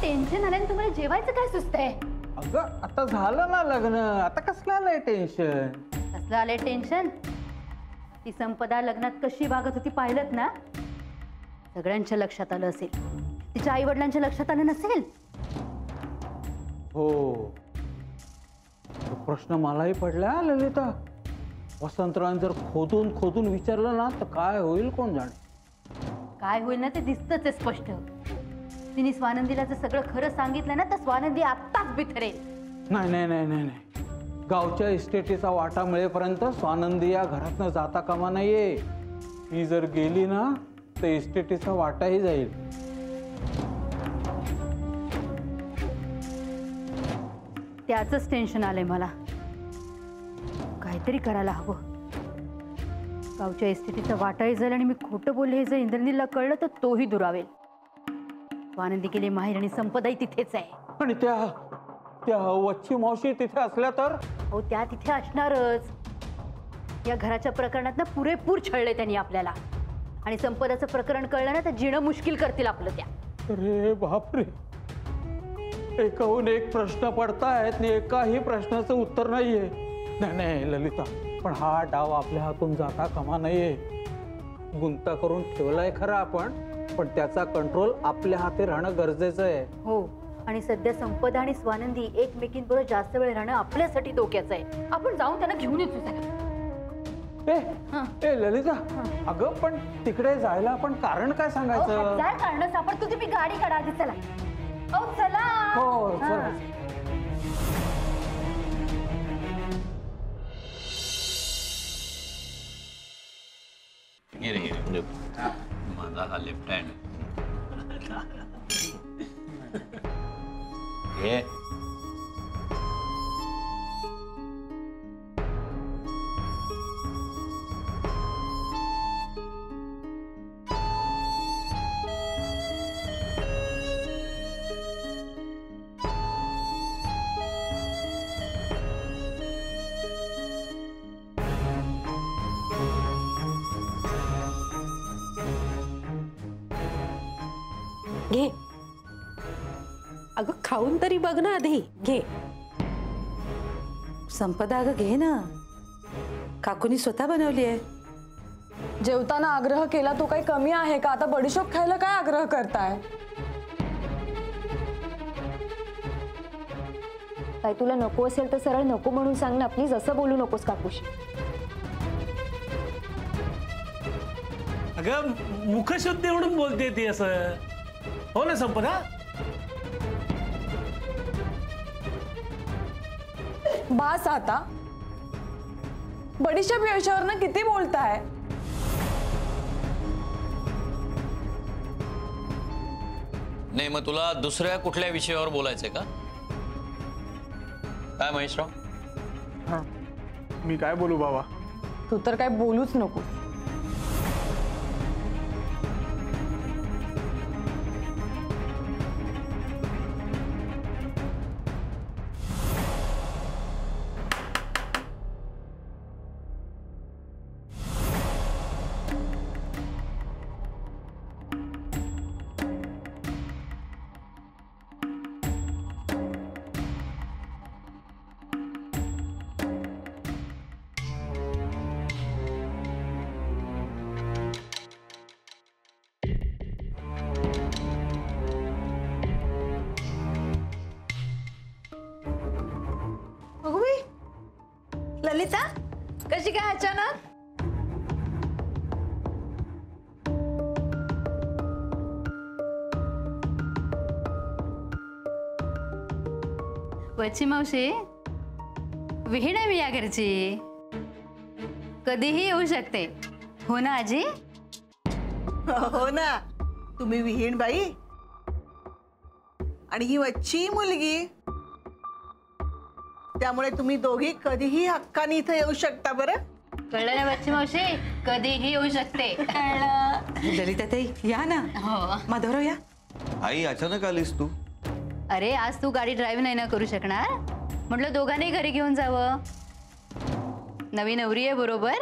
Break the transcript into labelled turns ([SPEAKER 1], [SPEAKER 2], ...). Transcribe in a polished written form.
[SPEAKER 1] Tension आलं तुम्हाला जेवायचं काय सुचतंय?
[SPEAKER 2] अगं आता झालं ना लग्न, आता कसलं आलंय टेन्शन?
[SPEAKER 1] कसलं आलंय टेन्शन? ती संपदा लग्नात कशी वागत होती पाहिलत ना? सगळ्यांच्या लक्षात आलं असेल, तिच्या आई वडिलांच्या लक्षात आलं नसेल.
[SPEAKER 2] हो, तो प्रश्न मलाही पडला ललिता. वसंतराव जर खोदून खोदून विचारलं ना तर काय होईल कोण जाणे.
[SPEAKER 1] काय होईल ना ते दिसतच आहे स्पष्ट. तिने स्वानंदीला जर सगळं खरं सांगितलं ना तर स्वानंदी आत्ताच बिथरेल.
[SPEAKER 2] नाही नाही नाही नाही नाही, गावच्या इस्टेटीचा वाटा मिळेपर्यंत स्वानंदी या घरातनं जाता कामा नाहीये. ती जर गेली ना तर इस्टेटीचा वाटाही जाईल.
[SPEAKER 1] त्याचंच टेन्शन आलंय मला. काहीतरी करायला हवं. गावच्या इस्टेटीचा वाटाही जाईल आणि मी खोटं बोलले हे जर इंद्रनीलला कळलं तर तोही दुरावेल. स्वानंदी गेली माहेर आणि संपदाही तिथेच आहे.
[SPEAKER 2] आणि त्या वच्ची मावशी तिथे असल्या तर?
[SPEAKER 1] हो, त्या तिथे असणारच. या घराच्या प्रकरणात ना पुरेपूर छळले त्यांनी आपल्याला. आणि संपदाचं प्रकरण कळलं ना तर जिणं मुश्किल करतील आपलं त्या.
[SPEAKER 2] अरे बापरे, एकाहून एक प्रश्न पडतायत आणि एकाही प्रश्नाचं उत्तर नाहीये. नाही नाही ललिता, पण हा डाव आपल्या हातून जाता कामा नाहीये. गुंता करून ठेवलाय खरं आपण, पण त्याचा कंट्रोल आपल्या हाती राहणं गरजेचं आहे.
[SPEAKER 1] हो, आणि सध्या संपदा आणि स्वानंदी एकमेकींबरोबर जास्त वेळ राहणं आपल्यासाठी धोक्याचं आहे. आपण जाऊन त्यांना घेऊन येतो जरा.
[SPEAKER 2] ए ललिता, अगं पण तिकडे जायला आपण कारण काय सांगायचं?
[SPEAKER 1] काय कारण सापडतो? तुम्ही गाडी काढा आधी. चला. अहो चला.
[SPEAKER 2] हो चला.
[SPEAKER 3] माझा हा लेफ्ट हँड हे
[SPEAKER 4] घे. अगं खाऊन तरी बघ ना आधी. घे. संपदा अगं घे ना, काकूनी स्वतः बनवली आहे.
[SPEAKER 5] जेवताना आग्रह केला तो काही कमी आहे का? आता बडीशोप खायला काय आग्रह करताय?
[SPEAKER 6] काय तुला नको असेल तर सरळ नको म्हणून सांग ना प्लीज. असं बोलू नकोस काकूशी.
[SPEAKER 7] अगं मुखशुद्धी म्हणून बोलते ती असं. हो ना संपदा?
[SPEAKER 5] बास आता. बडीशेप या विषयावर ना किती बोलताय?
[SPEAKER 3] नाही, मग तुला दुसऱ्या कुठल्या विषयावर बोलायचंय का? काय महेशराव?
[SPEAKER 8] हा, मी काय बोलू बाबा?
[SPEAKER 5] तू तर काय बोलूच नको.
[SPEAKER 4] ललिता कशी काय अचानक?
[SPEAKER 1] वच्ची मावशी, विहीण आहे मी या घरची. कधीही येऊ शकते. हो ना आजी?
[SPEAKER 9] हो ना, तुम्ही विहीण बाई आणि ही वच्ची मुलगी, त्यामुळे तुम्ही दोघी कधीही हक्काने इथे येऊ शकता. बरं
[SPEAKER 1] कळलं ना वच्ची मावशी? कधीही येऊ शकते.
[SPEAKER 4] कळलं. ललिता ताई या ना.
[SPEAKER 1] हो.
[SPEAKER 4] माधवराव या.
[SPEAKER 10] आई अचानक आलीस तू?
[SPEAKER 1] अरे आज तू गाडी ड्राईव्ह नाही ना करू शकणार, म्हटलं दोघांनी घरी घेऊन जावं. नवी नवरी आहे बरोबर.